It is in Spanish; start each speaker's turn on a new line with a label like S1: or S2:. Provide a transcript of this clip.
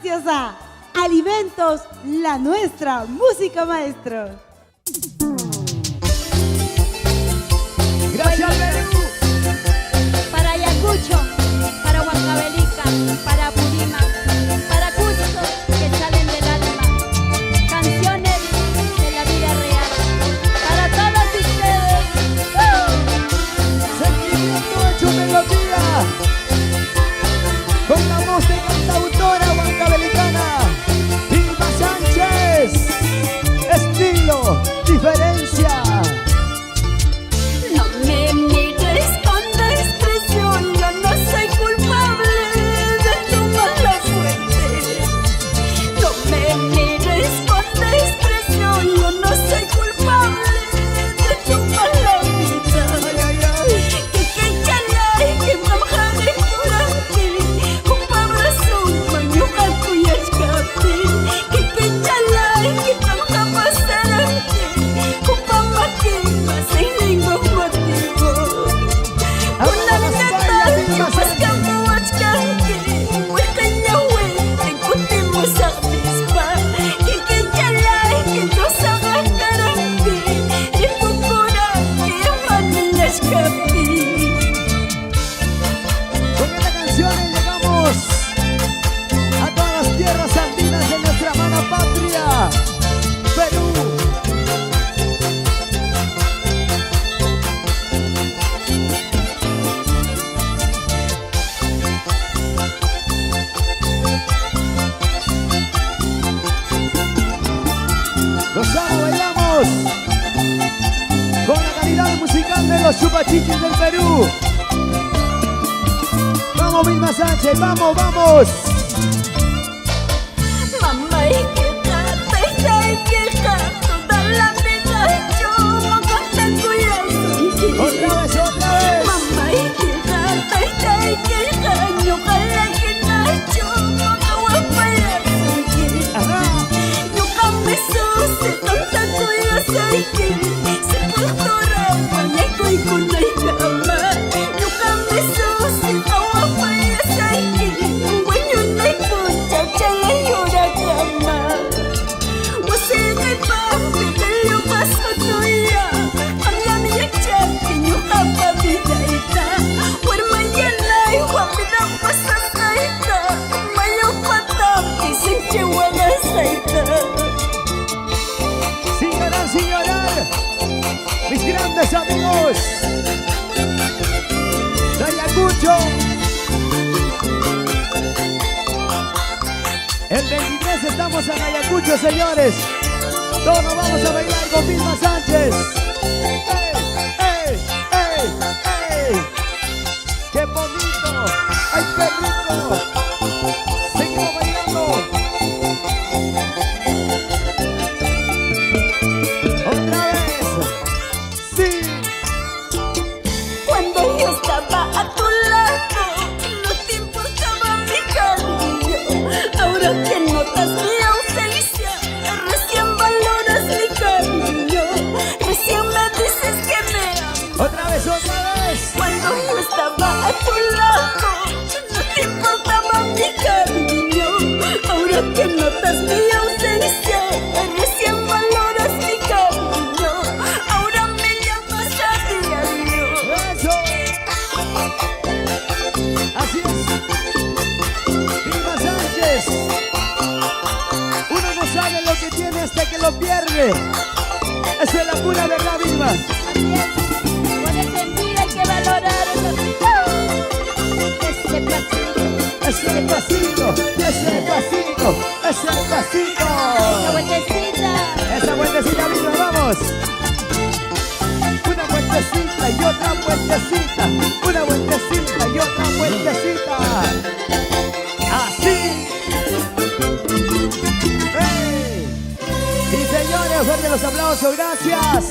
S1: Gracias a Alimentos La Nuestra, música maestro.
S2: Gracias, Perú.
S3: Para Ayacucho, para Huancavelica, para Purímac, para Cusco, que salen del alma. Canciones de la vida real. Para todos ustedes.
S2: Sentimiento hecho melodía. Con la voz de cantautora huancabelicana Vilma Sánchez. Estilo, diferencia.
S3: No me mires con desprecio, yo no soy culpable de tu mala suerte. No me mires con desprecio, yo no soy culpable de tu mala vida.
S2: Ay, ay, ay.
S3: Que chalay, que mamjare kurante, kupabra suma, yuka kuyashkapi. Que chalay, que mamjapasarante, kupamaki, sin ningún motivo. Una neta, que pascamo achkanki, huecañahue, te cutimos a pispa. Que chalay, que nos haga caranti, y pupura, que amanilashkapi.
S2: Con esta canción llegamos a todas las tierras andinas de nuestra amada patria, Perú. Gozamos, bailamos con la calidad musical de los chupachichis del Perú. Vamos, Vilma Sánchez, vamos, vamos.
S3: Mamá y queja, toda la vida yo me contengo y
S2: Otra vez, otra vez.
S3: Mamá y queja, yo ojalá que nacho, no me voy a fallar.
S2: Ajá.
S3: Yo cambio se tonta cuya soy que se cultura, manejo y con la cama. Yo cambio se tonta cuya soy que bueno no hay mucha chala y hora cama. Você de papi te lo paso tuya, habla mi chapi yo capa vida ita, por mañana y guapida pasa saita, mayo pata que se chehuana saita.
S2: Sin llorar, sin llorar. Mis grandes amigos de Ayacucho. El 23 estamos en Ayacucho, señores. Todos vamos a bailar con Vilma Sánchez. ¡Ey, ey, ey, ey! ¡Qué bonito! ¡Ay, qué rico! Seguimos bailando. Otra vez. Sí.
S3: Cuando yo estaba a tu lado, no te importaba mi cariño. Ahora que notas mi ausencia, recién valoras mi cariño. Recién me dices que me amas.
S2: Otra vez, otra vez.
S3: Cuando yo estaba a tu lado, no te importaba mi cariño. Ahora que notas mi ausencia, recién valoras mi cariño. Ahora me llamas a diario.
S2: Eso. Así es. Vilma Sánchez. Uno no sabe lo que tiene hasta que lo pierde. Esa es la pura verdad, Vilma.
S3: Así es, con ese vida hay que valorarlo. Ese pasito,
S2: Ese pasito, ese pasito, ese pasito.
S3: esa vueltecita.
S2: Esa vueltecita, Vilma, vamos. Una vueltecita y otra vueltecita. Una vueltecita y otra vueltecita. Así. ¡Hey! Y señores, fuerte los aplausos, gracias.